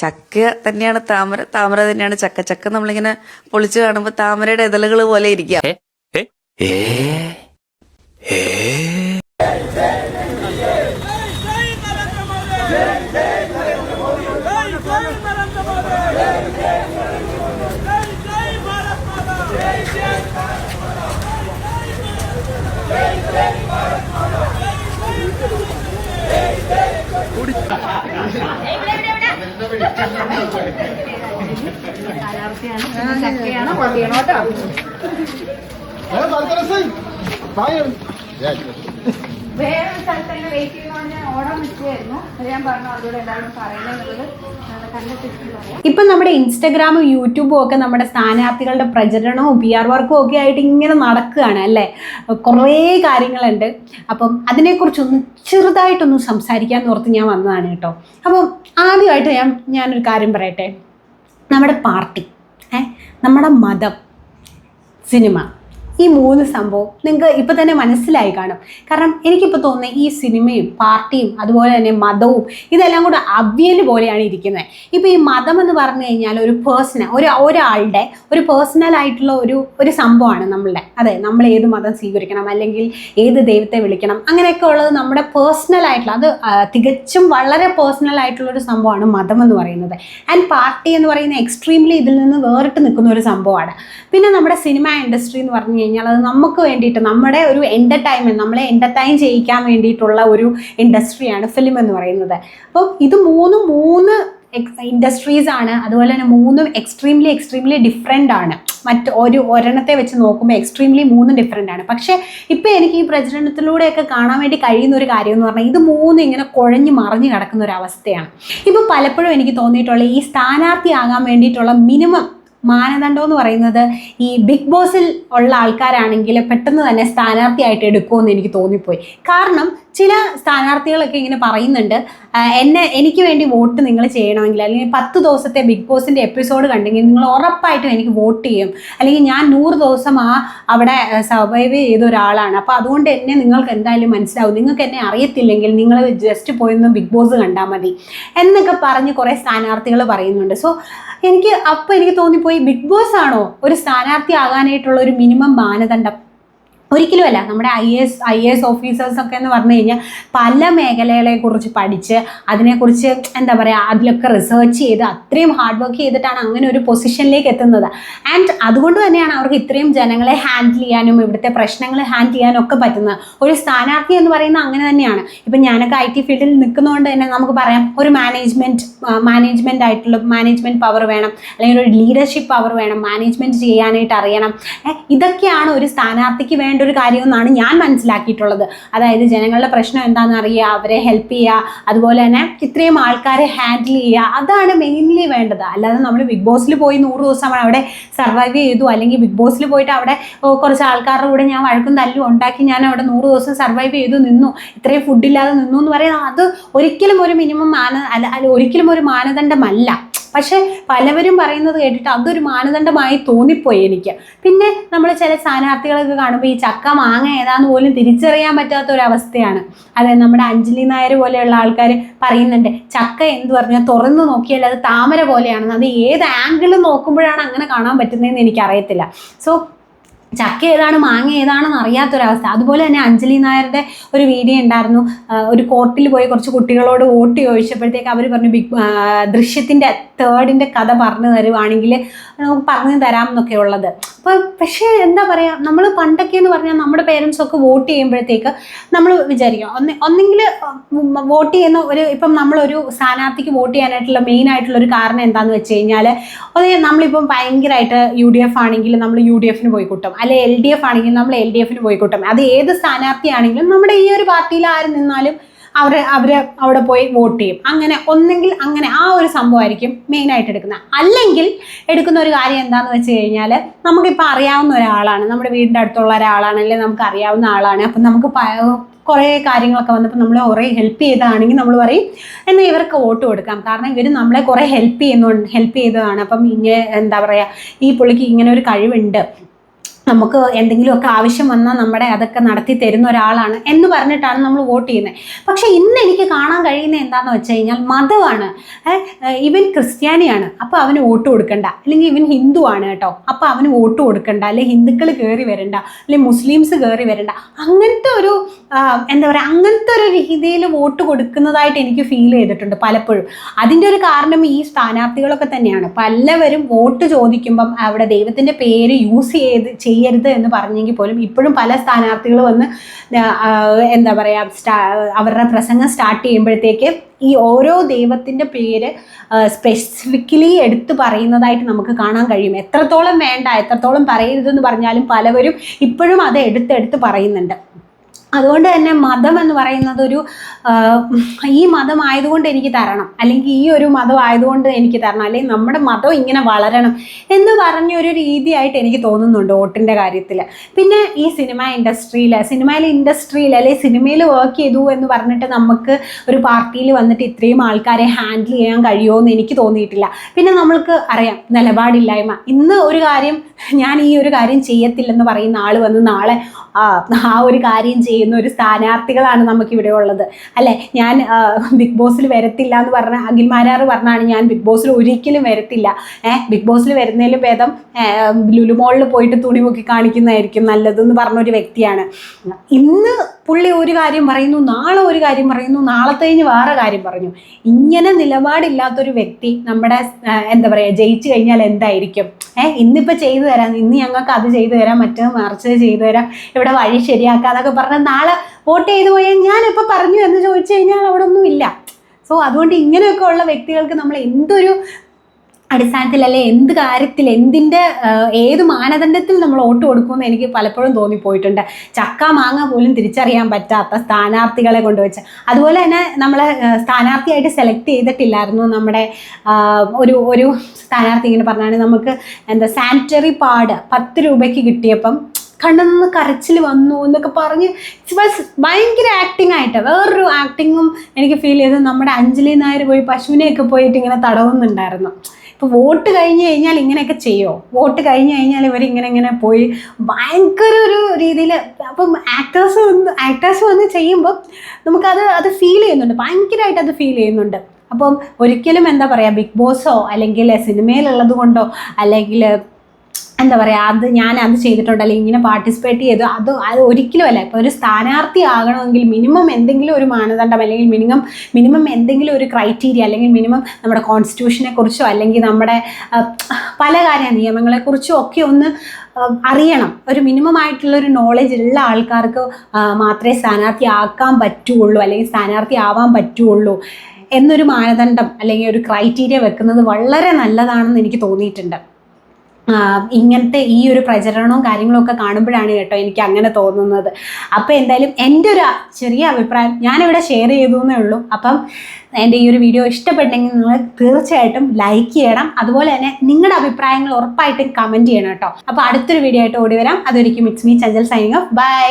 ചക്ക തന്നെയാണ് താമര, താമര തന്നെയാണ് ചക്ക. ചക്ക നമ്മളിങ്ങനെ പൊളിച്ചു കാണുമ്പോൾ താമരയുടെ ഇതളുകൾ പോലെ ഇരിക്കുക. വേറെ സ്ഥലത്ത് തന്നെ വെയിറ്റ് ചെയ്യുന്നതുകൊണ്ട് ഞാൻ ഓടാൻ നിൽക്കുകയായിരുന്നു. ഞാൻ പറഞ്ഞു അതോടെ എല്ലാവരും പറയുന്നത് കണ്ടിട്ട്. ഇപ്പം നമ്മുടെ ഇൻസ്റ്റഗ്രാമും യൂട്യൂബും ഒക്കെ നമ്മുടെ സ്ഥാനാർത്ഥികളുടെ പ്രചരണവും PR വർക്കും ഒക്കെ ആയിട്ട് ഇങ്ങനെ നടക്കുകയാണ് അല്ലേ. കുറേ കാര്യങ്ങളുണ്ട്. അപ്പം അതിനെക്കുറിച്ചൊന്ന് ചെറുതായിട്ടൊന്ന് സംസാരിക്കാമെന്ന് ഓർത്ത് ഞാൻ വന്നതാണ് കേട്ടോ. അപ്പം ആദ്യമായിട്ട് ഞാനൊരു കാര്യം പറയട്ടെ. നമ്മുടെ പാർട്ടി, നമ്മുടെ മതം, സിനിമ, ഈ മൂന്ന് സംഭവം നിങ്ങൾക്ക് ഇപ്പം തന്നെ മനസ്സിലായി കാണും. കാരണം എനിക്കിപ്പോൾ തോന്നുന്നത് ഈ സിനിമയും പാർട്ടിയും അതുപോലെ തന്നെ മതവും ഇതെല്ലാം കൂടെ അവിയൽ പോലെയാണ് ഇരിക്കുന്നത്. ഇപ്പോൾ ഈ മതം എന്ന് പറഞ്ഞു കഴിഞ്ഞാൽ ഒരു ഒരാളുടെ ഒരു പേഴ്സണൽ ആയിട്ടുള്ള ഒരു സംഭവമാണ് നമ്മളുടെ. അതെ, നമ്മൾ ഏത് മതം സ്വീകരിക്കണം അല്ലെങ്കിൽ ഏത് ദൈവത്തെ വിളിക്കണം അങ്ങനെയൊക്കെ ഉള്ളത് നമ്മുടെ പേഴ്സണൽ ആയിട്ടുള്ള, അത് തികച്ചും വളരെ പേഴ്സണൽ ആയിട്ടുള്ളൊരു സംഭവമാണ് മതം എന്ന് പറയുന്നത്. ആൻഡ് പാർട്ടി എന്ന് പറയുന്നത് എക്സ്ട്രീംലി ഇതിൽ നിന്ന് വേറിട്ട് നിൽക്കുന്ന ഒരു സംഭവമാണ്. പിന്നെ നമ്മുടെ സിനിമ ഇൻഡസ്ട്രി എന്ന് പറഞ്ഞു കഴിഞ്ഞാൽ അത് നമുക്ക് വേണ്ടിയിട്ട്, നമ്മുടെ ഒരു എൻ്റർടൈൻമെൻറ്റ്, നമ്മളെ എൻ്റർടൈൻ ചെയ്യിക്കാൻ വേണ്ടിയിട്ടുള്ള ഒരു ഇൻഡസ്ട്രിയാണ് ഫിലിം എന്ന് പറയുന്നത്. അപ്പോൾ ഇത് മൂന്ന് ഇൻഡസ്ട്രീസ് ആണ്. അതുപോലെ തന്നെ മൂന്നും എക്സ്ട്രീംലി ഡിഫറെൻ്റ് ആണ്. ഒരെണ്ണത്തെ വെച്ച് നോക്കുമ്പോൾ എക്സ്ട്രീംലി മൂന്നും ഡിഫറെൻ്റ് ആണ്. പക്ഷേ ഇപ്പോൾ എനിക്ക് ഈ പ്രചരണത്തിലൂടെയൊക്കെ കാണാൻ വേണ്ടി കഴിയുന്ന ഒരു കാര്യം എന്ന് പറഞ്ഞാൽ ഇത് മൂന്നും ഇങ്ങനെ കുഴഞ്ഞ് മറിഞ്ഞ് കിടക്കുന്ന ഒരു അവസ്ഥയാണ്. ഇപ്പോൾ പലപ്പോഴും എനിക്ക് തോന്നിയിട്ടുള്ള ഈ സ്ഥാനാർത്ഥിയാകാൻ വേണ്ടിയിട്ടുള്ള മിനിമം മാനദണ്ഡം എന്ന് പറയുന്നത് ഈ ബിഗ് ബോസിൽ ഉള്ള ആൾക്കാരാണെങ്കിൽ പെട്ടെന്ന് തന്നെ സ്ഥാനാർത്ഥിയായിട്ട് എടുക്കുമെന്ന് എനിക്ക് തോന്നിപ്പോയി. കാരണം ചില സ്ഥാനാർത്ഥികളൊക്കെ ഇങ്ങനെ പറയുന്നുണ്ട്, എനിക്ക് വേണ്ടി വോട്ട് നിങ്ങൾ ചെയ്യണമെങ്കിൽ, അല്ലെങ്കിൽ 10 ദിവസത്തെ ബിഗ് ബോസിൻ്റെ എപ്പിസോഡ് കണ്ടെങ്കിൽ നിങ്ങൾ ഉറപ്പായിട്ടും എനിക്ക് വോട്ട് ചെയ്യും, അല്ലെങ്കിൽ ഞാൻ 100 ദിവസം അവിടെ സർവൈവ് ചെയ്ത ഒരാളാണ്, അപ്പോൾ അതുകൊണ്ട് എന്നെ നിങ്ങൾക്ക് എന്തായാലും മനസ്സിലാവും, നിങ്ങൾക്ക് എന്നെ അറിയത്തില്ലെങ്കിൽ നിങ്ങൾ ജസ്റ്റ് പോയൊന്ന് ബിഗ് ബോസ് കണ്ടാൽ മതി എന്നൊക്കെ പറഞ്ഞ് കുറേ സ്ഥാനാർത്ഥികൾ പറയുന്നുണ്ട്. സോ എനിക്ക് തോന്നിപ്പോയി, ബിഗ് ബോസ് ആണോ ഒരു സ്ഥാനാർത്ഥി ആകാനായിട്ടുള്ള ഒരു മിനിമം മാനദണ്ഡം? ഒരിക്കലുമല്ല. നമ്മുടെ IAS ഓഫീസേഴ്സൊക്കെ എന്ന് പറഞ്ഞു കഴിഞ്ഞാൽ പല മേഖലകളെക്കുറിച്ച് പഠിച്ച് അതിനെക്കുറിച്ച് എന്താ പറയുക, അതിലൊക്കെ റിസർച്ച് ചെയ്ത് അത്രയും ഹാർഡ് വർക്ക് ചെയ്തിട്ടാണ് അങ്ങനെ ഒരു പൊസിഷനിലേക്ക് എത്തുന്നത്. ആൻഡ് അതുകൊണ്ട് തന്നെയാണ് അവർക്ക് ഇത്രയും ജനങ്ങളെ ഹാൻഡിൽ ചെയ്യാനും ഇവിടുത്തെ പ്രശ്നങ്ങൾ ഹാൻഡിൽ ചെയ്യാനും ഒക്കെ പറ്റുന്നത്. ഒരു സ്ഥാനാർത്ഥി എന്ന് പറയുന്നത് അങ്ങനെ തന്നെയാണ്. ഇപ്പം ഞാനൊക്കെ IT ഫീൽഡിൽ നിൽക്കുന്നതുകൊണ്ട് തന്നെ നമുക്ക് പറയാം, ഒരു മാനേജ്മെൻറ്റ് പവർ വേണം, അല്ലെങ്കിൽ ഒരു ലീഡർഷിപ്പ് പവർ വേണം, മാനേജ്മെൻറ്റ് ചെയ്യാനായിട്ട് അറിയണം. ഇതൊക്കെയാണ് ഒരു സ്ഥാനാർത്ഥിക്ക് വേണ്ട ഒരു കാര്യം എന്നാണ് ഞാൻ മനസ്സിലാക്കിയിട്ടുള്ളത്. അതായത് ജനങ്ങളുടെ പ്രശ്നം എന്താണെന്ന് അറിയുക, അവരെ ഹെൽപ്പ് ചെയ്യുക, അതുപോലെ തന്നെ ഇത്രയും ആൾക്കാരെ ഹാൻഡിൽ ചെയ്യുക, അതാണ് മെയിൻലി വേണ്ടത്. അല്ലാതെ നമ്മൾ ബിഗ് ബോസിൽ പോയി 100 ദിവസം അവിടെ സർവൈവ് ചെയ്തു, അല്ലെങ്കിൽ ബിഗ് ബോസിൽ പോയിട്ട് അവിടെ കുറച്ച് ആൾക്കാരുടെ കൂടെ ഞാൻ വഴക്കും തല്ലും ഉണ്ടാക്കി ഞാൻ അവിടെ 100 ദിവസം സർവൈവ് ചെയ്തു നിന്നു, ഇത്രയും ഫുഡില്ലാതെ നിന്നു എന്ന് പറയുന്നത് അത് ഒരിക്കലും ഒരു മിനിമം ഒരിക്കലും ഒരു മാനദണ്ഡമല്ല. പക്ഷേ പലവരും പറയുന്നത് കേട്ടിട്ട് അതൊരു മാനദണ്ഡമായി തോന്നിപ്പോയി എനിക്ക്. പിന്നെ നമ്മൾ ചില സ്ഥാനാർത്ഥികളൊക്കെ കാണുമ്പോൾ ഈ ചക്ക മാങ്ങ ഏതാന്ന് പോലും തിരിച്ചറിയാൻ പറ്റാത്തൊരവസ്ഥയാണ്. അതായത് നമ്മുടെ അഞ്ജലി നായർ പോലെയുള്ള ആൾക്കാർ പറയുന്നുണ്ട്, ചക്ക എന്ത് പറഞ്ഞാൽ തുറന്നു നോക്കിയാൽ അത് താമര പോലെയാണെന്ന്. അത് ഏത് ആംഗിളിൽ നോക്കുമ്പോഴാണ് അങ്ങനെ കാണാൻ പറ്റുന്നതെന്ന് എനിക്കറിയത്തില്ല. സോ ചക്ക ഏതാണ് മാങ്ങ ഏതാണെന്ന് അറിയാത്തൊരവസ്ഥ. അതുപോലെ തന്നെ അഞ്ജലി നായരുടെ ഒരു വീഡിയോ ഉണ്ടായിരുന്നു, ഒരു കോർട്ടിൽ പോയി കുറച്ച് കുട്ടികളോട് വോട്ട് ചോദിച്ചപ്പോഴത്തേക്ക് അവർ പറഞ്ഞു ദൃശ്യത്തിൻ്റെ 3rd കഥ പറഞ്ഞു തരുവാണെങ്കിൽ നമുക്ക് പറഞ്ഞു തരാം എന്നൊക്കെ ഉള്ളത്. അപ്പോൾ പക്ഷേ എന്താ പറയുക, നമ്മൾ പണ്ടൊക്കെ എന്ന് പറഞ്ഞാൽ നമ്മുടെ പേരൻസൊക്കെ വോട്ട് ചെയ്യുമ്പോഴത്തേക്ക് നമ്മൾ വിചാരിക്കും ഒന്നെങ്കിൽ വോട്ട് ചെയ്യുന്ന ഇപ്പം നമ്മളൊരു സ്ഥാനാർത്ഥിക്ക് വോട്ട് ചെയ്യാനായിട്ടുള്ള മെയിനായിട്ടുള്ളൊരു കാരണം എന്താണെന്ന് വെച്ച് കഴിഞ്ഞാൽ, നമ്മളിപ്പം ഭയങ്കരമായിട്ട് UDF ആണെങ്കിൽ നമ്മൾ UDFന് പോയിക്കൂട്ടും, അല്ലെ LDF ആണെങ്കിൽ നമ്മൾ LDFന് പോയിക്കൂട്ടും. അത് ഏത് സ്ഥാനാർത്ഥിയാണെങ്കിലും നമ്മുടെ ഈ ഒരു പാർട്ടിയിൽ ആര് നിന്നാലും അവർ അവിടെ പോയി വോട്ട് ചെയ്യും. ഒന്നെങ്കിൽ അങ്ങനെ ആ ഒരു സംഭവമായിരിക്കും മെയിനായിട്ട് എടുക്കുന്നത്. അല്ലെങ്കിൽ എടുക്കുന്ന ഒരു കാര്യം എന്താണെന്ന് വെച്ച് കഴിഞ്ഞാൽ, നമുക്കിപ്പോൾ അറിയാവുന്ന ഒരാളാണ്, നമ്മുടെ വീടിൻ്റെ അടുത്തുള്ള ഒരാളാണ്, അല്ലെങ്കിൽ നമുക്ക് അറിയാവുന്ന ആളാണ്, അപ്പം നമുക്ക് കുറേ കാര്യങ്ങളൊക്കെ വന്നപ്പോൾ നമ്മളെ കുറേ ഹെൽപ്പ് ചെയ്തതാണെങ്കിൽ നമ്മൾ പറയും എന്നാൽ ഇവർക്ക് വോട്ട് കൊടുക്കാം, കാരണം ഇവർ നമ്മളെ കുറേ ഹെൽപ്പ് ചെയ്തതാണ്. അപ്പം എന്താ പറയുക, ഈ പുള്ളിക്ക് ഇങ്ങനെ ഒരു കഴിവുണ്ട്, നമുക്ക് എന്തെങ്കിലുമൊക്കെ ആവശ്യം വന്നാൽ നമ്മുടെ അതൊക്കെ നടത്തി തരുന്ന ഒരാളാണ് എന്ന് പറഞ്ഞിട്ടാണ് നമ്മൾ വോട്ട് ചെയ്യുന്നത്. പക്ഷെ ഇന്ന് എനിക്ക് കാണാൻ കഴിയുന്ന എന്താണെന്ന് വെച്ച് കഴിഞ്ഞാൽ മതമാണ്. ഇവൻ ക്രിസ്ത്യാനിയാണ്, അപ്പോൾ അവന് വോട്ട് കൊടുക്കണ്ട, അല്ലെങ്കിൽ ഇവൻ ഹിന്ദു ആണ് കേട്ടോ, അപ്പോൾ അവന് വോട്ട് കൊടുക്കണ്ട, അല്ലെങ്കിൽ ഹിന്ദുക്കൾ കയറി വരണ്ട, അല്ലെങ്കിൽ മുസ്ലിംസ് കയറി വരണ്ട, അങ്ങനത്തെ ഒരു എന്താ പറയുക, അങ്ങനത്തെ ഒരു രീതിയിൽ വോട്ട് കൊടുക്കുന്നതായിട്ട് എനിക്ക് ഫീൽ ചെയ്തിട്ടുണ്ട് പലപ്പോഴും. അതിൻ്റെ ഒരു കാരണം ഈ സ്ഥാനാർത്ഥികളൊക്കെ തന്നെയാണ്. പലവരും വോട്ട് ചോദിക്കുമ്പം അവിടെ ദൈവത്തിൻ്റെ പേര് യൂസ് ചെയ്യരുത് എന്ന് പറഞ്ഞെങ്കിൽ പോലും ഇപ്പോഴും പല സ്ഥാനാർത്ഥികൾ വന്ന് എന്താ പറയുക, അവരുടെ പ്രസംഗം സ്റ്റാർട്ട് ചെയ്യുമ്പോഴത്തേക്ക് ഈ ഓരോ ദൈവത്തിൻ്റെ പേര് സ്പെസിഫിക്കലി എടുത്ത് പറയുന്നതായിട്ട് നമുക്ക് കാണാൻ കഴിയും. എത്രത്തോളം വേണ്ട, എത്രത്തോളം പറയരുതെന്ന് പറഞ്ഞാലും പലവരും ഇപ്പോഴും അത് എടുത്തെടുത്ത് പറയുന്നുണ്ട്. അതുകൊണ്ട് തന്നെ മതം എന്ന് പറയുന്നത് ഈ മതം ആയതുകൊണ്ട് എനിക്ക് തരണം, അല്ലെങ്കിൽ ഈ ഒരു മതം ആയതുകൊണ്ട് എനിക്ക് തരണം, അല്ലെങ്കിൽ നമ്മുടെ മതം ഇങ്ങനെ വളരണം എന്ന് പറഞ്ഞൊരു രീതിയായിട്ട് എനിക്ക് തോന്നുന്നുണ്ട് വോട്ടിൻ്റെ കാര്യത്തിൽ. പിന്നെ ഈ ഇൻഡസ്ട്രിയിൽ അല്ലെങ്കിൽ സിനിമയിൽ വർക്ക് ചെയ്തു എന്ന് പറഞ്ഞിട്ട് നമുക്ക് ഒരു പാർട്ടിയിൽ വന്നിട്ട് ഇത്രയും ആൾക്കാരെ ഹാൻഡിൽ ചെയ്യാൻ കഴിയുമോ എന്ന് എനിക്ക് തോന്നിയിട്ടില്ല. പിന്നെ നമ്മൾക്ക് അറിയാം നിലപാടില്ലായ്മ. ഇന്ന് ഒരു കാര്യം, ഞാൻ ഈ ഒരു കാര്യം ചെയ്യത്തില്ലെന്ന് പറയുന്ന ആൾ വന്ന് നാളെ ആ ഒരു കാര്യം ചെയ്യുന്ന ഒരു സ്ഥാനാർത്ഥികളാണ് നമുക്കിവിടെ ഉള്ളത് അല്ലേ. ഞാൻ ബിഗ് ബോസിൽ വരത്തില്ല എന്ന് പറഞ്ഞ അഖിൽമാരാർ പറഞ്ഞാണ് ഞാൻ ബിഗ് ബോസിൽ ഒരിക്കലും വരത്തില്ല, ബിഗ് ബോസിൽ വരുന്നതിലും ഭേദം ലുലുമോളിൽ പോയിട്ട് തുണി മുക്കി കാണിക്കുന്നതായിരിക്കും നല്ലതെന്ന് പറഞ്ഞൊരു വ്യക്തിയാണ്. ഇന്ന് പുള്ളി ഒരു കാര്യം പറയുന്നു, നാളെ ഒരു കാര്യം പറയുന്നു, നാളത്തെ കഴിഞ്ഞ് വേറെ കാര്യം പറഞ്ഞു. ഇങ്ങനെ നിലപാടില്ലാത്തൊരു വ്യക്തി നമ്മുടെ എന്താ പറയുക ജയിച്ചു കഴിഞ്ഞാൽ എന്തായിരിക്കും? ഇന്നിപ്പോൾ ചെയ്തു തരാം, ഇന്ന് ഞങ്ങൾക്ക് അത് ചെയ്തു തരാം, മറ്റേത് മറിച്ചത് ചെയ്തു തരാം, ഇവിടെ വഴി ശരിയാക്കാം എന്നൊക്കെ പറഞ്ഞാൽ നാളെ വോട്ട് ചെയ്തു പോയാൽ ഞാനിപ്പോൾ പറഞ്ഞു എന്ന് ചോദിച്ചു കഴിഞ്ഞാൽ അവിടെ ഒന്നും ഇല്ല. സോ അതുകൊണ്ട് ഇങ്ങനെയൊക്കെ ഉള്ള വ്യക്തികൾക്ക് നമ്മൾ എന്തൊരു അടിസ്ഥാനത്തിൽ അല്ലെ എന്ത് കാര്യത്തിൽ ഏത് മാനദണ്ഡത്തിൽ നമ്മൾ വോട്ട് കൊടുക്കുമെന്ന് എനിക്ക് പലപ്പോഴും തോന്നിപ്പോയിട്ടുണ്ട്. ചക്ക മാങ്ങ പോലും തിരിച്ചറിയാൻ പറ്റാത്ത സ്ഥാനാർത്ഥികളെ കൊണ്ടുവച്ച്. അതുപോലെ തന്നെ നമ്മളെ സ്ഥാനാർത്ഥിയായിട്ട് സെലക്ട് ചെയ്തിട്ടില്ലായിരുന്നു. നമ്മുടെ ഒരു സ്ഥാനാർത്ഥി ഇങ്ങനെ പറഞ്ഞാണ്, നമുക്ക് സാനിറ്ററി പാഡ് 10 രൂപയ്ക്ക് കിട്ടിയപ്പം കണ്ണെന്ന് കരച്ചിൽ വന്നു എന്നൊക്കെ പറഞ്ഞ് ഭയങ്കര ആക്ടിങ് ആയിട്ട്. വേറൊരു ആക്ടിങ്ങും എനിക്ക് ഫീൽ ചെയ്ത് നമ്മുടെ അഞ്ജലി നായർ പോയി പശുവിനെയൊക്കെ പോയിട്ട് ഇങ്ങനെ തടവുന്നുണ്ടായിരുന്നു. ഇപ്പോൾ വോട്ട് കഴിഞ്ഞ് കഴിഞ്ഞാൽ ഇങ്ങനെയൊക്കെ ചെയ്യുമോ? വോട്ട് കഴിഞ്ഞ് കഴിഞ്ഞാൽ ഇവരിങ്ങനെ പോയി ഭയങ്കര ഒരു രീതിയിൽ. അപ്പം ആക്ടേഴ്സ് വന്ന് ചെയ്യുമ്പോൾ നമുക്കത് ഫീൽ ചെയ്യുന്നുണ്ട്, ഭയങ്കരമായിട്ട് അത് ഫീൽ ചെയ്യുന്നുണ്ട്. അപ്പം ഒരിക്കലും എന്താ പറയുക, ബിഗ് ബോസോ അല്ലെങ്കിൽ സിനിമയിലുള്ളത് കൊണ്ടോ അല്ലെങ്കിൽ എന്താ പറയുക ഞാനത് ചെയ്തിട്ടുണ്ട് അല്ലെങ്കിൽ ഇങ്ങനെ പാർട്ടിസിപ്പേറ്റ് ചെയ്തു അത് ഒരിക്കലും അല്ല. ഇപ്പോൾ ഒരു സ്ഥാനാർത്ഥി ആകണമെങ്കിൽ മിനിമം എന്തെങ്കിലും ഒരു മാനദണ്ഡം അല്ലെങ്കിൽ മിനിമം എന്തെങ്കിലും ഒരു ക്രൈറ്റീരിയ അല്ലെങ്കിൽ മിനിമം നമ്മുടെ കോൺസ്റ്റിറ്റ്യൂഷനെ കുറിച്ചോ അല്ലെങ്കിൽ നമ്മുടെ പല നിയമങ്ങളെക്കുറിച്ചോ ഒക്കെ ഒന്ന് അറിയണം. ഒരു മിനിമം ആയിട്ടുള്ളൊരു നോളജ് ഉള്ള ആൾക്കാർക്ക് മാത്രമേ സ്ഥാനാർത്ഥി ആക്കാൻ പറ്റുള്ളൂ അല്ലെങ്കിൽ സ്ഥാനാർത്ഥി ആവാൻ പറ്റുള്ളൂ എന്നൊരു മാനദണ്ഡം അല്ലെങ്കിൽ ഒരു ക്രൈറ്റീരിയ വെക്കുന്നത് വളരെ നല്ലതാണെന്ന് എനിക്ക് തോന്നിയിട്ടുണ്ട്. ഇങ്ങനത്തെ ഈ ഒരു പ്രചരണവും കാര്യങ്ങളൊക്കെ കാണുമ്പോഴാണ് കേട്ടോ എനിക്ക് അങ്ങനെ തോന്നുന്നത്. അപ്പോൾ എന്തായാലും എൻ്റെ ഒരു ചെറിയ അഭിപ്രായം ഞാനിവിടെ ഷെയർ ചെയ്തു എന്നേ ഉള്ളൂ. അപ്പം എൻ്റെ ഈ ഒരു വീഡിയോ ഇഷ്ടപ്പെട്ടെങ്കിൽ നിങ്ങൾ തീർച്ചയായിട്ടും ലൈക്ക് ചെയ്യണം. അതുപോലെ തന്നെ നിങ്ങളുടെ അഭിപ്രായങ്ങൾ ഉറപ്പായിട്ടും കമൻറ്റ് ചെയ്യണം കേട്ടോ. അപ്പോൾ അടുത്തൊരു വീഡിയോ ആയിട്ട് ഓടി വരാം. അതൊരിക്കും it's me Chanchal signing off. By.